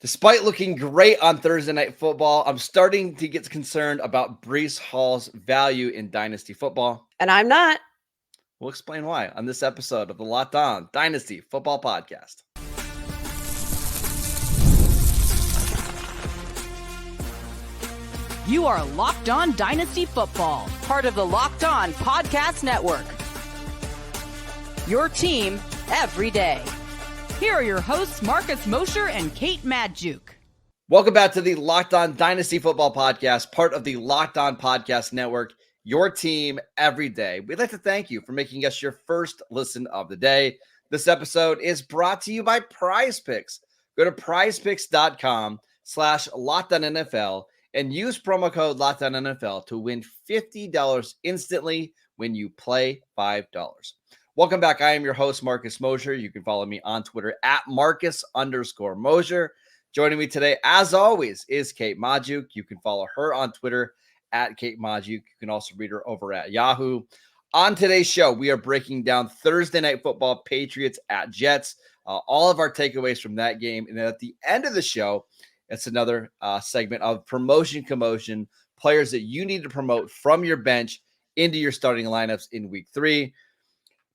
Despite looking great on Thursday Night Football, I'm starting to get concerned about Breece Hall's value in Dynasty football. And I'm not. We'll explain why on this episode of the Locked On Dynasty Football Podcast. You are Locked On Dynasty Football, part of the Locked On Podcast Network. Your team every day. Here are your hosts, Marcus Mosher and Kate Madjuk. Welcome back to the Locked On Dynasty Football Podcast, part of the Locked On Podcast Network, your team every day. We'd like to thank you for making us your first listen of the day. This episode is brought to you by PrizePicks. Go to prizepicks.com/LockedOnNFL and use promo code LockedOnNFL to win $50 instantly when you play $5. Welcome back. I am your host, Marcus Mosher. You can follow me on Twitter at Marcus_Mosher. Joining me today, as always, is Kate Madjuk. You can follow her on Twitter at Kate Madjuk. You can also read her over at Yahoo. On today's show, we are breaking down Thursday Night Football, Patriots at Jets, all of our takeaways from that game. And then at the end of the show, it's another segment of promotion commotion, players that you need to promote from your bench into your starting lineups in week 3.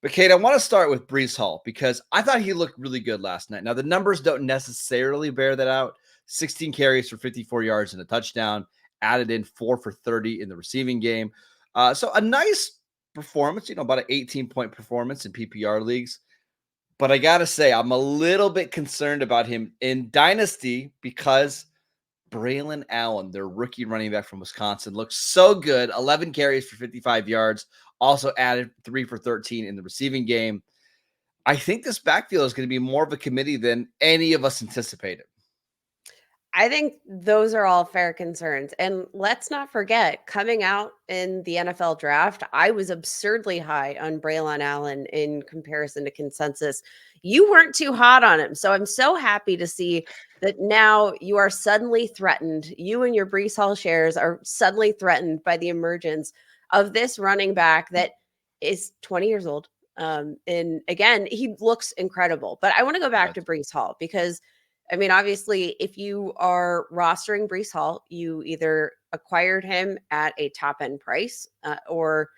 But, Kate, I want to start with Breece Hall because I thought he looked really good last night. Now, the numbers don't necessarily bear that out. 16 carries for 54 yards and a touchdown, added in 4 for 30 in the receiving game. So a nice performance, about an 18-point performance in PPR leagues. But I got to say, I'm a little bit concerned about him in Dynasty because Braelon Allen, their rookie running back from Wisconsin, looks so good. 11 carries for 55 yards. Also added 3 for 13 in the receiving game. I think this backfield is going to be more of a committee than any of us anticipated. I think those are all fair concerns. And let's not forget, coming out in the NFL draft, I was absurdly high on Braelon Allen in comparison to consensus. You weren't too hot on him. So I'm so happy to see that now you are suddenly threatened. You and your Breece Hall shares are suddenly threatened by the emergence of this running back that is 20 years old. And again, he looks incredible. But I want to go back to Breece Hall because, obviously, if you are rostering Breece Hall, you either acquired him at a top-end price or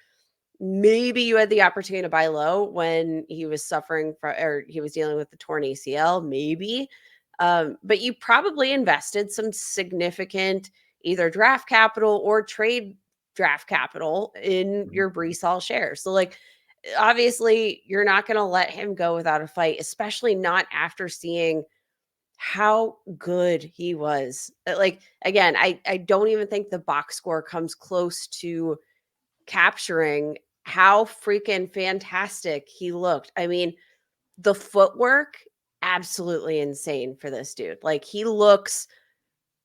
maybe you had the opportunity to buy low when he was suffering from, or he was dealing with the torn ACL, maybe. But you probably invested some significant either draft capital or trade draft capital in your Breece Hall shares. So obviously you're not going to let him go without a fight, especially not after seeing how good he was. Again, I don't even think the box score comes close to capturing how freaking fantastic he looked. The footwork, absolutely insane for this dude. He looks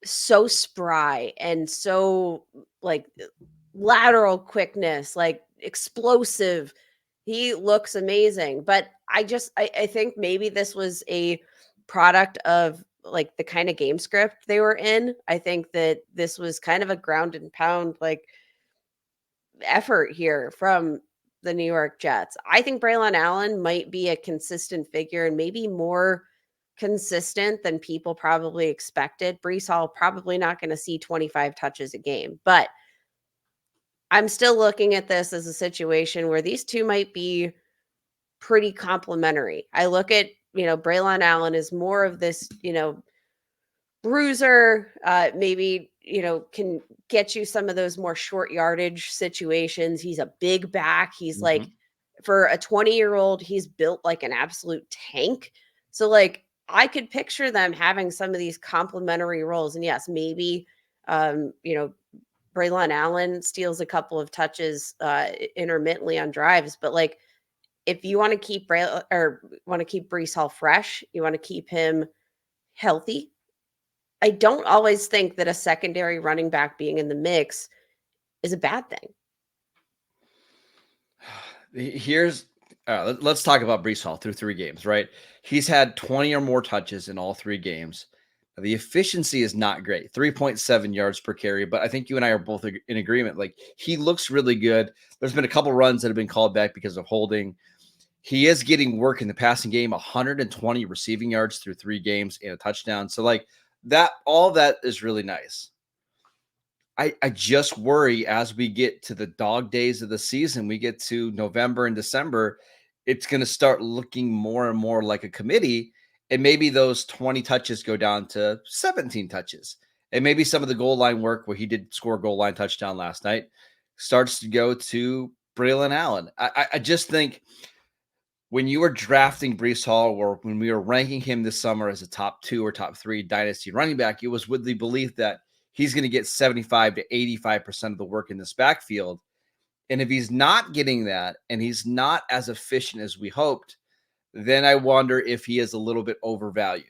so spry and so lateral quickness, explosive. He looks amazing. But I think maybe this was a product of the kind of game script they were in. I think that this was kind of a ground and pound effort here from the New York Jets. I think Braelon Allen might be a consistent figure and maybe more consistent than people probably expected. Breece Hall probably not going to see 25 touches a game, but I'm still looking at this as a situation where these two might be pretty complementary. I look at, Braelon Allen is more of this, bruiser, maybe, can get you some of those more short yardage situations. He's a big back. He's for a 20-year-old, he's built like an absolute tank. So I could picture them having some of these complementary roles. And yes, maybe, Braelon Allen steals a couple of touches intermittently on drives, but if you want to keep Breece Hall fresh, you want to keep him healthy. I don't always think that a secondary running back being in the mix is a bad thing. Let's talk about Breece Hall through 3 games, right? He's had 20 or more touches in all 3 games. The efficiency is not great, 3.7 yards per carry, but I think you and I are both in agreement. He looks really good. There's been a couple runs that have been called back because of holding. He is getting work in the passing game, 120 receiving yards through 3 games and a touchdown. So all that is really nice. I just worry as we get to the dog days of the season, we get to November and December, it's going to start looking more and more like a committee. And maybe those 20 touches go down to 17 touches. And maybe some of the goal line work where he did score a goal line touchdown last night starts to go to Braelon Allen. I just think when you were drafting Breece Hall, or when we were ranking him this summer as a top 2 or top 3 dynasty running back, it was with the belief that he's going to get 75 to 85% of the work in this backfield. And if he's not getting that and he's not as efficient as we hoped, then I wonder if he is a little bit overvalued.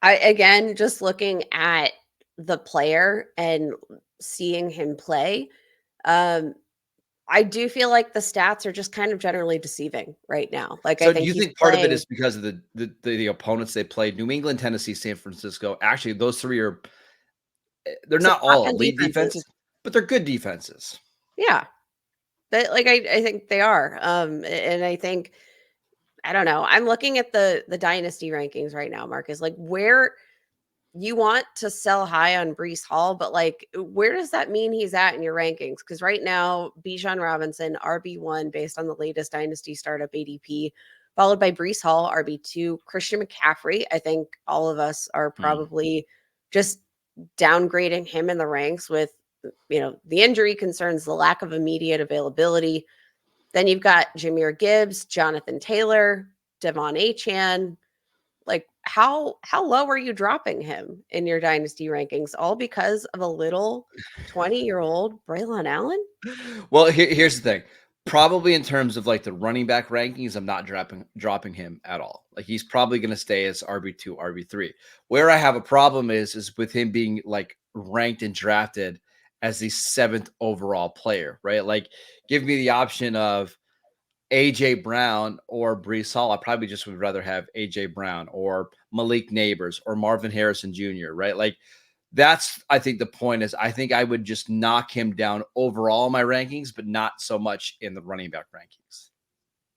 Again, just looking at the player and seeing him play, I do feel like the stats are just kind of generally deceiving right now. Like, So I think do you think part of it is because of the opponents they played? New England, Tennessee, San Francisco. Actually, those 3 are they're not all elite defenses, but they're good defenses. Yeah. I think they are. And I think, I don't know. I'm looking at the dynasty rankings right now, Marcus, like where you want to sell high on Breece Hall, but like, where does that mean he's at in your rankings? Because right now, Bijan Robinson, RB1, based on the latest dynasty startup ADP, followed by Breece Hall, RB2, Christian McCaffrey. I think all of us are probably just downgrading him in the ranks with, the injury concerns, the lack of immediate availability. Then you've got Jahmyr Gibbs, Jonathan Taylor, Devon Achane. Like, how low are you dropping him in your dynasty rankings? All because of a little 20-year-old Braelon Allen? Well, here's the thing. Probably in terms of like the running back rankings, I'm not dropping him at all. Like, he's probably going to stay as RB2, RB3. Where I have a problem is with him being like ranked and drafted as the 7th overall player, right? Like, give me the option of AJ Brown or Breece Hall. I probably just would rather have AJ Brown or Malik Neighbors or Marvin Harrison Jr., right? Like, that's, I think the point is, I think I would just knock him down overall in my rankings, but not so much in the running back rankings.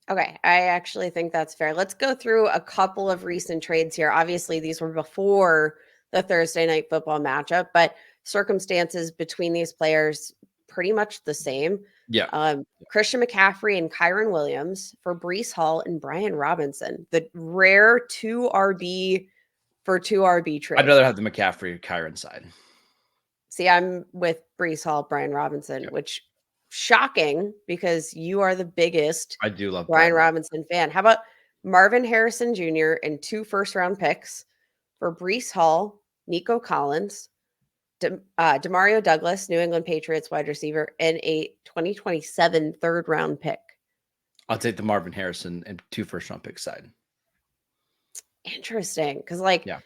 Okay, I actually think that's fair. Let's go through a couple of recent trades here. Obviously, these were before the Thursday night football matchup, but circumstances between these players pretty much the same. Yeah. Christian McCaffrey and Kyron Williams for Breece Hall and Brian Robinson. The rare 2 RB for 2 RB trade. I'd rather have the McCaffrey Kyron side. See, I'm with Breece Hall, Brian Robinson, which shocking because you are the biggest I do love Brian Robinson fan. How about Marvin Harrison Jr. and 2 first-round picks for Breece Hall, Nico Collins, Demario Douglas, New England Patriots wide receiver, and a 2027 third-round pick? I'll take the Marvin Harrison and 2 first-round pick side. Interesting, because like, yeah,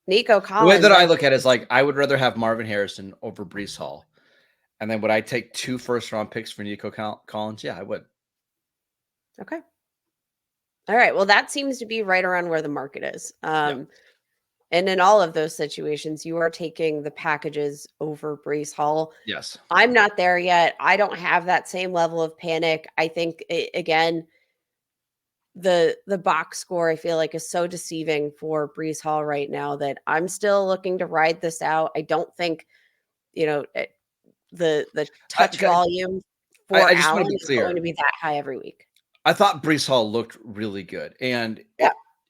Nico Collins. The way that I look at it is like, I would rather have Marvin Harrison over Breece Hall. And then would I take 2 first-round picks for Nico Collins? Yeah, I would. Okay. All right. Well, that seems to be right around where the market is. And in all of those situations, you are taking the packages over Breece Hall. Yes. I'm not there yet. I don't have that same level of panic. I think, again, the box score, I feel like, is so deceiving for Breece Hall right now that I'm still looking to ride this out. I don't think, the touch volume for Allen is going to be that high every week. I thought Breece Hall looked really good. And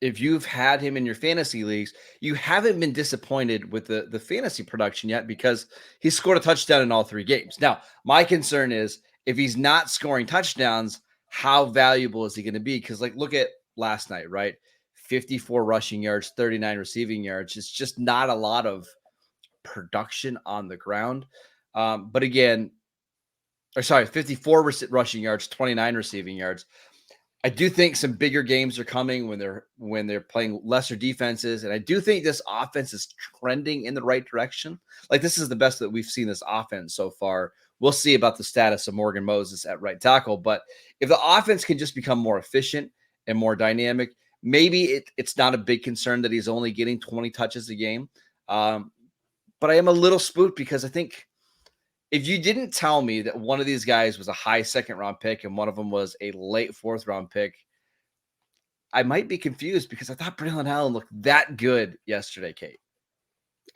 if you've had him in your fantasy leagues, you haven't been disappointed with the fantasy production yet because he scored a touchdown in all 3 games. Now, my concern is if he's not scoring touchdowns, how valuable is he going to be? Because, like, look at last night, right? 54 rushing yards, 39 receiving yards. It's just not a lot of production on the ground. But again, 54 rushing yards, 29 receiving yards. I do think some bigger games are coming when they're playing lesser defenses. And I do think this offense is trending in the right direction. Like, this is the best that we've seen this offense so far. We'll see about the status of Morgan Moses at right tackle. But if the offense can just become more efficient and more dynamic, maybe it's not a big concern that he's only getting 20 touches a game. But I am a little spooked because I think if you didn't tell me that one of these guys was a high 2nd-round pick and one of them was a late 4th-round pick, I might be confused because I thought Braelon Allen looked that good yesterday, Kate.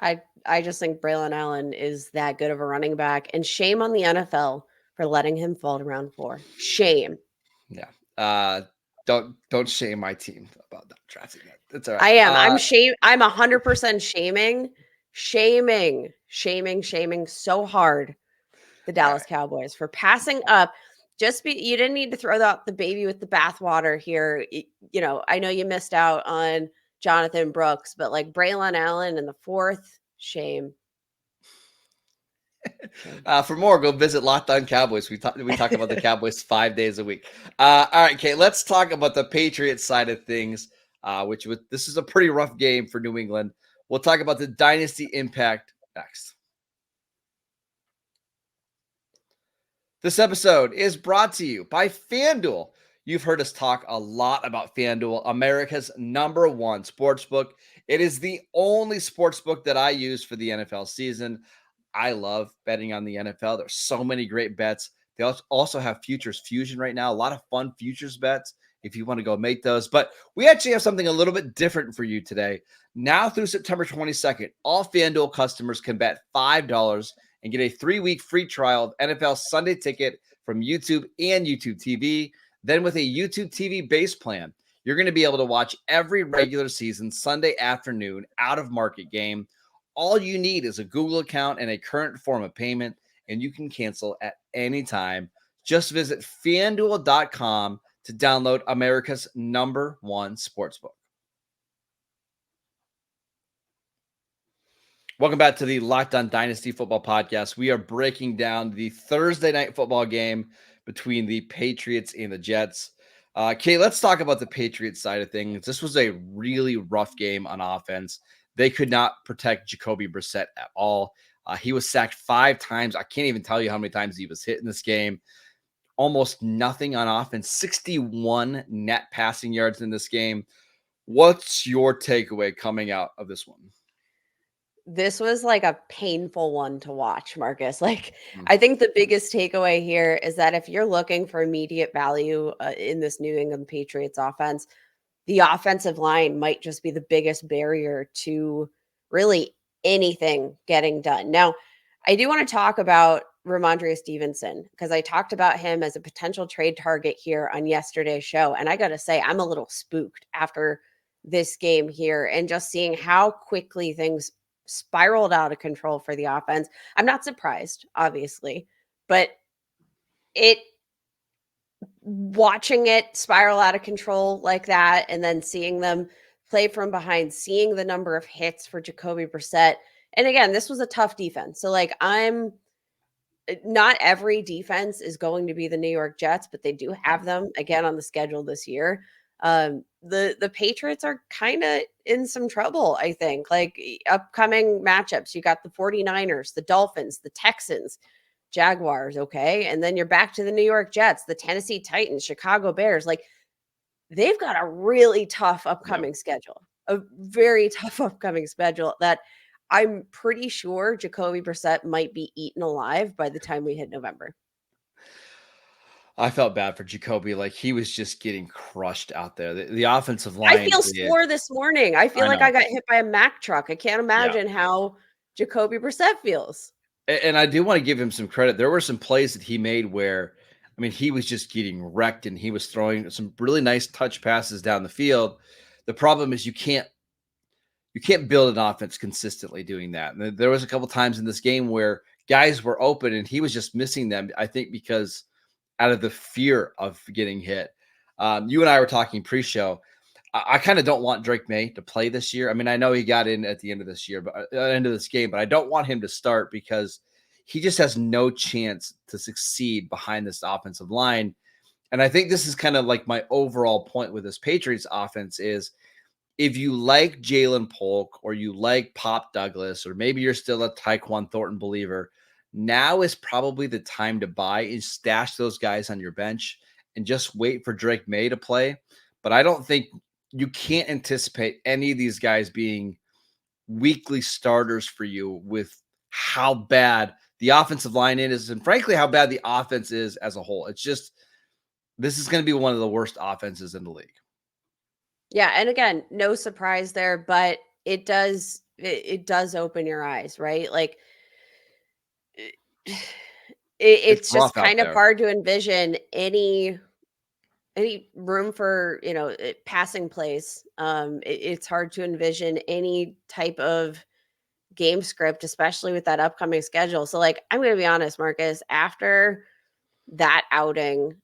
I just think Braelon Allen is that good of a running back, and shame on the NFL for letting him fall to round 4. Shame. Yeah. Don't shame my team about not drafting that. That's all right. I am. I'm 100% shaming so hard the Dallas Cowboys for passing up. You didn't need to throw out the baby with the bathwater here. You know, I know you missed out on Jonathan Brooks, but like Braelon Allen in the 4th, shame. For more, go visit Locked On Cowboys. We talk about the Cowboys 5 days a week. All right, Kate, let's talk about the Patriots side of things, this is a pretty rough game for New England. We'll talk about the Dynasty impact next. This episode is brought to you by FanDuel. You've heard us talk a lot about FanDuel, America's #1 sportsbook. It is the only sportsbook that I use for the NFL season. I love betting on the NFL. There's so many great bets. They also have Futures Fusion right now. A lot of fun futures bets if you want to go make those. But we actually have something a little bit different for you today. Now through September 22nd, all FanDuel customers can bet $5 and get a 3-week free trial of NFL Sunday Ticket from YouTube and YouTube TV. Then with a YouTube TV base plan, you're going to be able to watch every regular season Sunday afternoon out-of-market game. All you need is a Google account and a current form of payment, and you can cancel at any time. Just visit FanDuel.com to download America's #1 sportsbook. Welcome back to the Locked On Dynasty Football Podcast. We are breaking down the Thursday night football game between the Patriots and the Jets. Kate, let's talk about the Patriots side of things. This was a really rough game on offense. They could not protect Jacoby Brissett at all. He was sacked 5 times. I can't even tell you how many times he was hit in this game. Almost nothing on offense. 61 net passing yards in this game. What's your takeaway coming out of this one? This was like a painful one to watch, Marcus. Like, I think the biggest takeaway here is that if you're looking for immediate value in this New England Patriots offense, the offensive line might just be the biggest barrier to really anything getting done. Now, I do want to talk about Ramondre Stevenson because I talked about him as a potential trade target here on yesterday's show. And I got to say, I'm a little spooked after this game here and just seeing how quickly things spiraled out of control for the offense. I'm not surprised, obviously, but watching it spiral out of control like that and then seeing them play from behind, seeing the number of hits for Jacoby Brissett. And again, this was a tough defense. So like not every defense is going to be the New York Jets, but they do have them again on the schedule this year. The Patriots are kind of in some trouble, I think. Like upcoming matchups, you got the 49ers, the Dolphins, the Texans, Jaguars, okay? And then you're back to the New York Jets, the Tennessee Titans, Chicago Bears. Like they've got a really tough upcoming schedule, a very tough upcoming schedule that I'm pretty sure Jacoby Brissett might be eaten alive by the time we hit November. I felt bad for Jacoby. Like he was just getting crushed out there. The offensive line. I feel sore this morning. I feel like I got hit by a Mack truck. I can't imagine how Jacoby Brissett feels. And I do want to give him some credit. There were some plays that he made where, I mean, he was just getting wrecked and he was throwing some really nice touch passes down the field. The problem is you can't build an offense consistently doing that. And there was a couple times in this game where guys were open and he was just missing them. I think because out of the fear of getting hit. You and I were talking pre-show. I kind of don't want Drake May to play this year. I mean, I know he got in at the end of this year, but end of this game, but I don't want him to start because he just has no chance to succeed behind this offensive line. And I think this is kind of like my overall point with this Patriots offense is if you like Jalen Polk or you like Pop Douglas, or maybe you're still a Tyquan Thornton believer, now is probably the time to buy and stash those guys on your bench and just wait for Drake May to play. But I don't think you can't anticipate any of these guys being weekly starters for you with how bad the offensive line is and frankly, how bad the offense is as a whole. It's just, this is going to be one of the worst offenses in the league. Yeah, and again, no surprise there, but it does open your eyes, right? Like It's it's just rough out kind of there. hard to envision any room for, passing plays. It's hard to envision any type of game script, especially with that upcoming schedule. So, like, I'm going to be honest, Marcus, after that outing,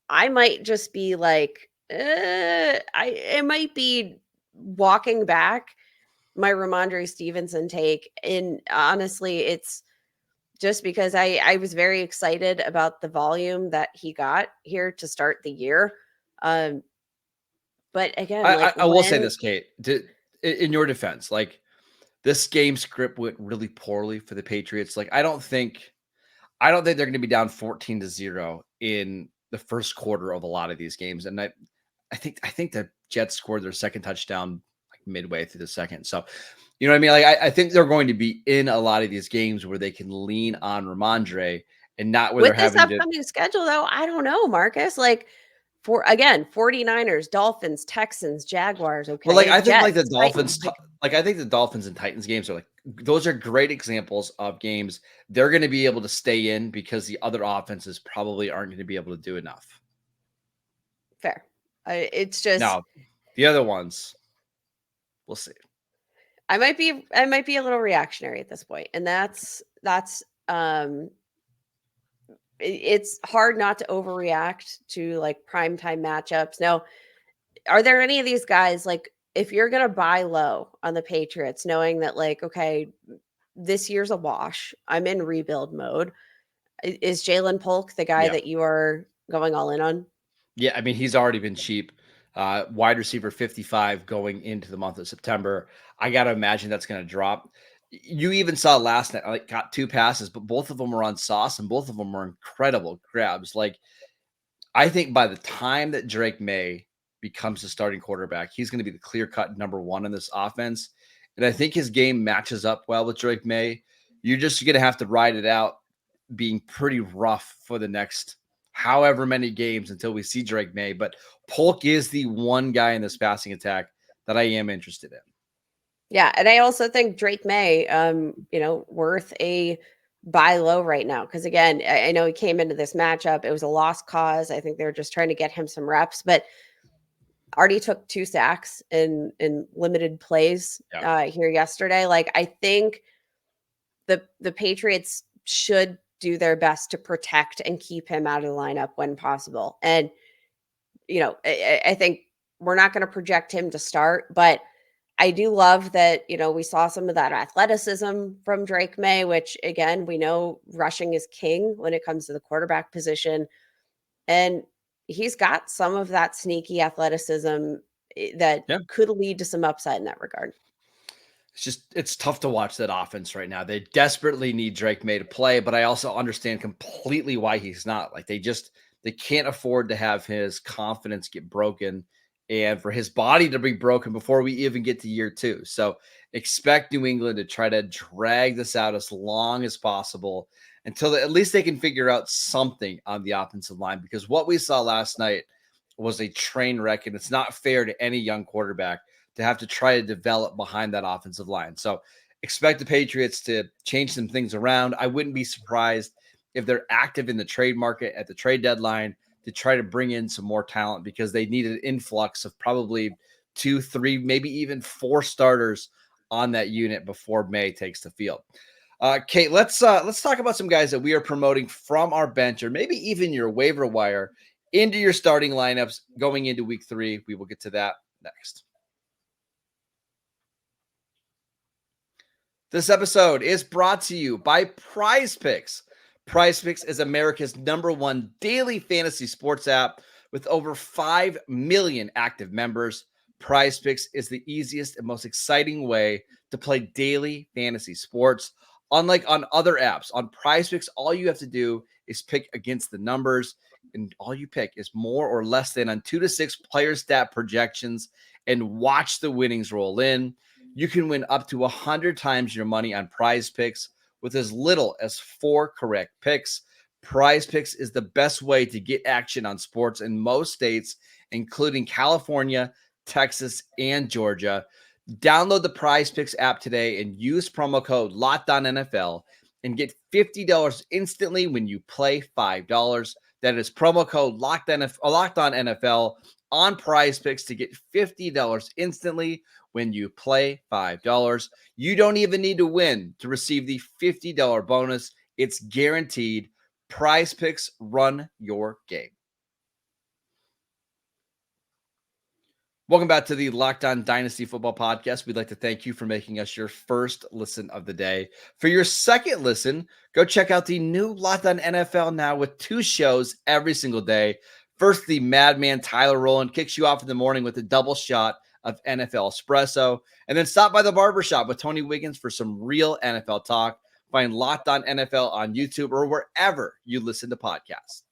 I might just be like, it might be walking back my Ramondre Stevenson take. And honestly, it's just because I was very excited about the volume that he got here to start the year. Um, but again, like I will say when this, Kate, in your defense, like this game script went really poorly for the Patriots. Like I don't think they're going to be down 14-0 in the first quarter of a lot of these games. And I think the Jets scored their second touchdown like midway through the second. So, you know what I mean? Like I think they're going to be in a lot of these games where they can lean on Ramondre and not where they're with this having to. upcoming schedule, though, I don't know, Marcus. Like for again, 49ers, Dolphins, Texans, Jaguars, Well, like okay, I think like the Jets, Dolphins, Titans. Like like I think the Dolphins and Titans games are like those are great examples of games they're going to be able to stay in because the other offenses probably aren't going to be able to do enough. fair. It's just Now, the other ones, we'll see. I might be a little reactionary at this point, and that's it's hard not to overreact to like primetime matchups. Now, are there any of these guys like if you're gonna buy low on the Patriots, knowing that like, okay, this year's a wash, I'm in rebuild mode. Is Jalen Polk the guy Yeah. that you are going all in on? Yeah, I mean, he's already been cheap. Wide receiver 55 going into the month of September. I got to imagine that's going to drop. You even saw last night, like got 2 passes, but both of them were on sauce and both of them were incredible grabs. Like, I think by the time that Drake May becomes the starting quarterback, he's going to be the clear cut number 1 in this offense. And I think his game matches up well with Drake May. You're just going to have to ride it out being pretty rough for the next however many games until we see Drake May. But Polk is the one guy in this passing attack that I am interested in. Yeah, and I also think Drake May, worth a buy low right now. Because again, I know he came into this matchup; it was a lost cause. I think they're just trying to get him some reps, but already took 2 sacks in limited plays here yesterday. Like I think the Patriots should do their best to protect and keep him out of the lineup when possible. And I think we're not going to project him to start, but I do love that, we saw some of that athleticism from Drake May, which again, we know rushing is king when it comes to the quarterback position. And he's got some of that sneaky athleticism that could lead to some upside in that regard. It's tough to watch that offense right now. They desperately need Drake May to play, but I also understand completely why he's not. Like they can't afford to have his confidence get broken and for his body to be broken before we even get to year 2. So expect New England to try to drag this out as long as possible until at least they can figure out something on the offensive line, because what we saw last night was a train wreck, and it's not fair to any young quarterback to have to try to develop behind that offensive line. So expect the Patriots to change some things around. I wouldn't be surprised if they're active in the trade market at the trade deadline to try to bring in some more talent, because they need an influx of probably 2, 3, maybe even 4 starters on that unit before May takes the field. Kate, let's talk about some guys that we are promoting from our bench or maybe even your waiver wire into your starting lineups going into week 3. We will get to that next. This episode is brought to you by PrizePicks. PrizePicks is America's #1 daily fantasy sports app with over 5 million active members. PrizePicks is the easiest and most exciting way to play daily fantasy sports. Unlike on other apps, on PrizePicks, all you have to do is pick against the numbers, and all you pick is more or less than on 2 to 6 player stat projections and watch the winnings roll in. You can win up to 100 times your money on PrizePicks with as little as 4 correct picks. PrizePicks is the best way to get action on sports in most states, including California, Texas, and Georgia. Download the PrizePicks app today and use promo code LOCKEDONNFL and get $50 instantly when you play $5. That is promo code LOCKEDONNFL on PrizePicks to get $50 instantly when you play $5. You don't even need to win to receive the $50 bonus. It's guaranteed. PrizePicks, run your game. Welcome back to the Locked On Dynasty Football Podcast. We'd like to thank you for making us your first listen of the day. For your second listen, go check out the new Locked On NFL now with 2 shows every single day. First, the madman Tyler Rowland kicks you off in the morning with a double shot of NFL espresso. And then stop by the barbershop with Tony Wiggins for some real NFL talk. Find Locked On NFL on YouTube or wherever you listen to podcasts.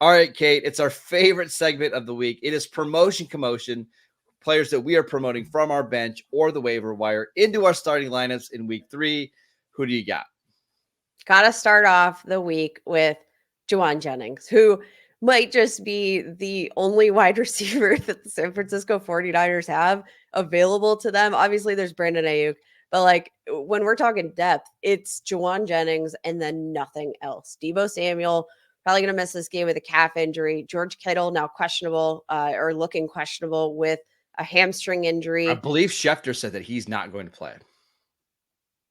All right, Kate, it's our favorite segment of the week. It is Promotion Commotion. Players that we are promoting from our bench or the waiver wire into our starting lineups in week 3. Who do you got? Got to start off the week with Jauan Jennings, who might just be the only wide receiver that the San Francisco 49ers have available to them. Obviously, there's Brandon Ayuk, but like when we're talking depth, it's Jauan Jennings and then nothing else. Deebo Samuel probably going to miss this game with a calf injury. George Kittle now questionable or looking questionable with a hamstring injury. I believe Schefter said that he's not going to play.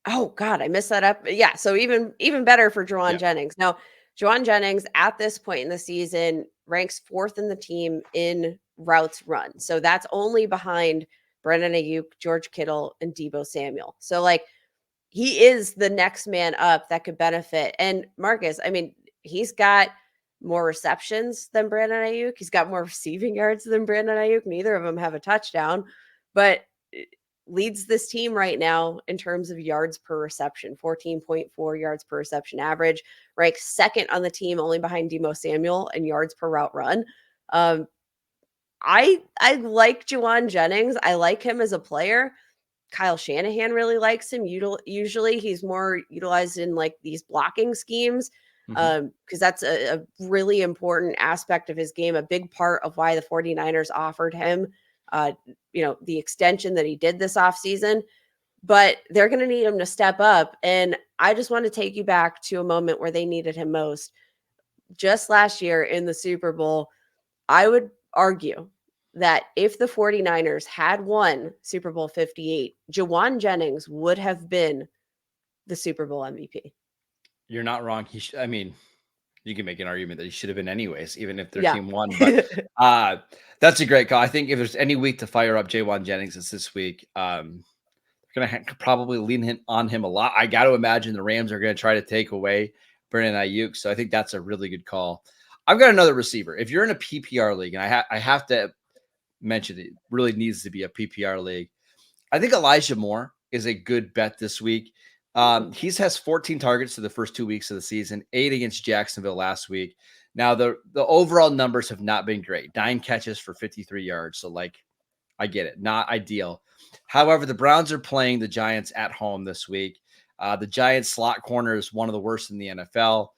Oh God, I messed that up. Yeah, so even better for Jauan Jennings. Now, Jauan Jennings at this point in the season ranks 4th in the team in routes run. So that's only behind Brandon Ayuk, George Kittle, and Deebo Samuel. So like he is the next man up that could benefit. And Marcus, I mean, he's got more receptions than Brandon Ayuk. He's got more receiving yards than Brandon Ayuk. Neither of them have a touchdown, but leads this team right now in terms of yards per reception, 14.4 yards per reception average, ranks 2nd on the team only behind Deebo Samuel and yards per route run. I like Jauan Jennings. I like him as a player. Kyle Shanahan really likes him. Usually he's more utilized in like these blocking schemes because that's a really important aspect of his game. A big part of why the 49ers offered him, the extension that he did this offseason. But they're going to need him to step up. And I just want to take you back to a moment where they needed him most. Just last year in the Super Bowl, I would argue that if the 49ers had won Super Bowl 58, Jauan Jennings would have been the Super Bowl MVP. You're not wrong. I mean, you can make an argument that he should have been anyways, even if their team won. But that's a great call. I think if there's any week to fire up Jauan Jennings, it's this week. They're going to probably lean on him a lot. I got to imagine the Rams are going to try to take away Brandon Ayuk. So I think that's a really good call. I've got another receiver. If you're in a PPR league, and I have to mention it really needs to be a PPR league, I think Elijah Moore is a good bet this week. He has 14 targets to the first 2 weeks of the season, 8 against Jacksonville last week. Now, the overall numbers have not been great. 9 catches for 53 yards. So, like, I get it. Not ideal. However, the Browns are playing the Giants at home this week. The Giants slot corner is one of the worst in the NFL.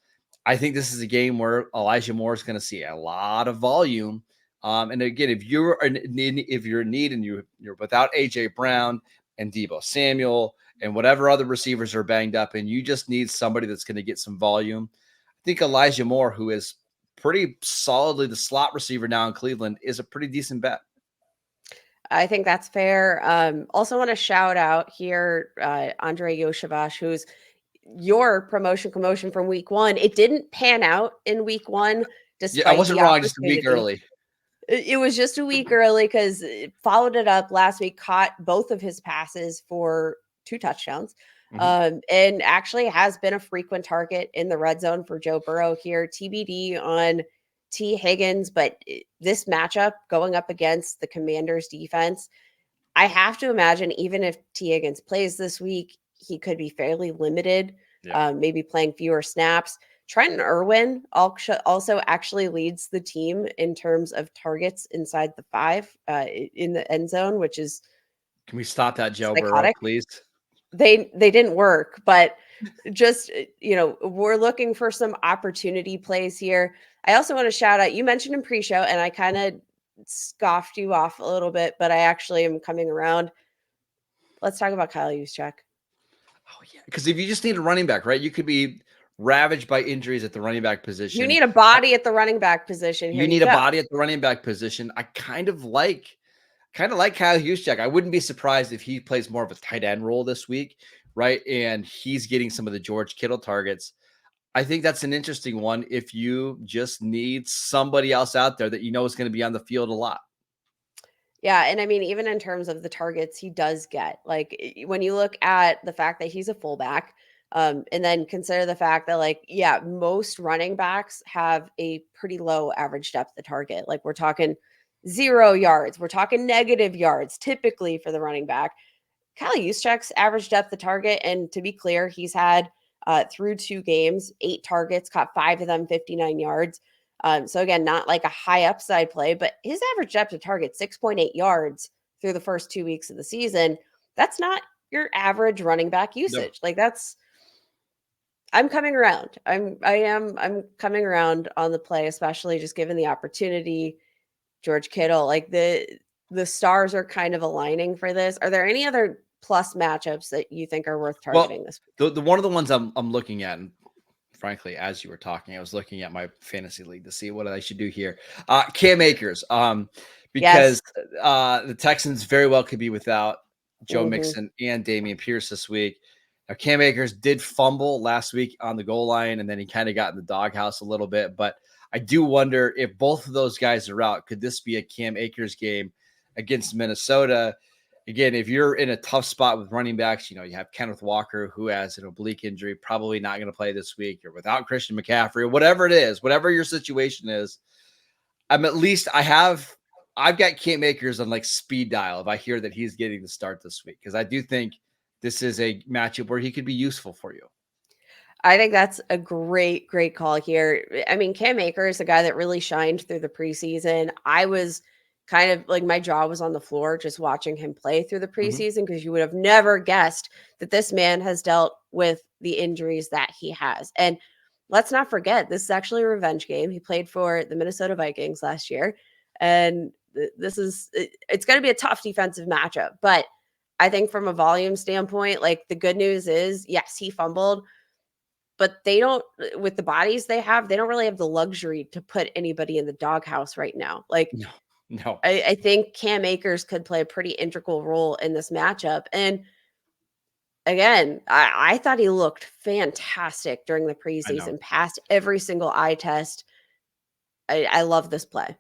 I think this is a game where Elijah Moore is going to see a lot of volume. And again, if you're in need and you're without AJ Brown and Deebo Samuel and whatever other receivers are banged up, and you just need somebody that's going to get some volume, I think Elijah Moore, who is pretty solidly the slot receiver now in Cleveland, is a pretty decent bet. I think that's fair. Also want to shout out here Andre Yoshavash, who's your promotion commotion from week 1. It didn't pan out in week 1. Despite I wasn't wrong, just a week early. It was just a week early because it followed it up last week, caught both of his passes for 2 touchdowns, and actually has been a frequent target in the red zone for Joe Burrow here. TBD on T. Higgins, but this matchup going up against the Commanders defense, I have to imagine even if T. Higgins plays this week, he could be fairly limited, maybe playing fewer snaps. Trenton Irwin also actually leads the team in terms of targets inside the 5 in the end zone, which is Can we stop that, Joe psychotic. Burrow, please? They didn't work, but just, we're looking for some opportunity plays here. I also want to shout out, you mentioned in pre-show, and I kind of scoffed you off a little bit, but I actually am coming around. Let's talk about Kyle Juszczyk. Oh, yeah. Because if you just need a running back, right, you could be ravaged by injuries at the running back position. You need a body at the running back position. Here You need go. a body at the running back position. I kind of like Kyle Juszczyk. I wouldn't be surprised if he plays more of a tight end role this week, right? And he's getting some of the George Kittle targets. I think that's an interesting one if you just need somebody else out there that you know is going to be on the field a lot. Yeah, and I mean, even in terms of the targets he does get, like when you look at the fact that he's a fullback, and then consider the fact that, like, yeah, most running backs have a pretty low average depth of target. Like we're talking 0 yards, we're talking negative yards typically for the running back. Kyle Juszczyk's average depth of target, and to be clear, he's had through 2 games, 8 targets, caught 5 of them, 59 yards. So again, not like a high upside play, but his average depth of target, 6.8 yards through the first 2 weeks of the season. That's not your average running back usage. No. Like I'm coming around. I'm coming around on the play, especially just given the opportunity. George Kittle, like the stars are kind of aligning for this. Are there any other plus matchups that you think are worth targeting this week? The one of the ones I'm looking at, and frankly, as you were talking, I was looking at my fantasy league to see what I should do here. Cam Akers, because the Texans very well could be without Joe Mixon and Dameon Pierce this week. Now, Cam Akers did fumble last week on the goal line, and then he kind of got in the doghouse a little bit. But I do wonder if both of those guys are out, could this be a Cam Akers game against Minnesota? Again, if you're in a tough spot with running backs, you have Kenneth Walker, who has an oblique injury, probably not going to play this week. You're without Christian McCaffrey, or whatever it is, whatever your situation is. I've got Cam Akers on like speed dial if I hear that he's getting the start this week, because I do think this is a matchup where he could be useful for you. I think that's a great call here. I mean, Cam Akers is a guy that really shined through the preseason. I was kind of like, my jaw was on the floor just watching him play through the preseason, because you would have never guessed that this man has dealt with the injuries that he has. And let's not forget, this is actually a revenge game. He played for the Minnesota Vikings last year. And it's going to be a tough defensive matchup. But I think from a volume standpoint, like, the good news is, yes, he fumbled, but they don't, with the bodies they have, they don't really have the luxury to put anybody in the doghouse right now. Like, no. I think Cam Akers could play a pretty integral role in this matchup. And again, I thought he looked fantastic during the preseason, passed every single eye test. I love this play.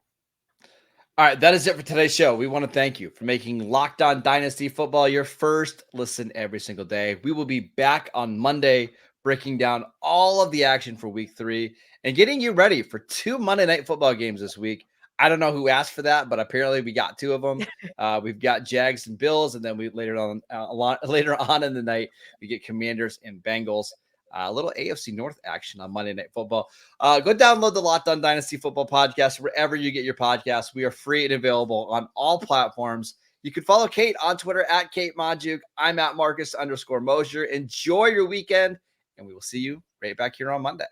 All right, that is it for today's show. We want to thank you for making Locked On Dynasty Football your first listen every single day. We will be back on Monday, breaking down all of the action for week 3 and getting you ready for 2 Monday Night Football games this week. I don't know who asked for that, but apparently we got 2 of them. We've got Jags and Bills, and then we later on in the night, we get Commanders and Bengals. A little AFC North action on Monday Night Football. Go download the Locked On Dynasty Football podcast wherever you get your podcasts. We are free and available on all platforms. You can follow Kate on Twitter at Kate Majuk. I'm at Marcus_Mosher. Enjoy your weekend, and we will see you right back here on Monday.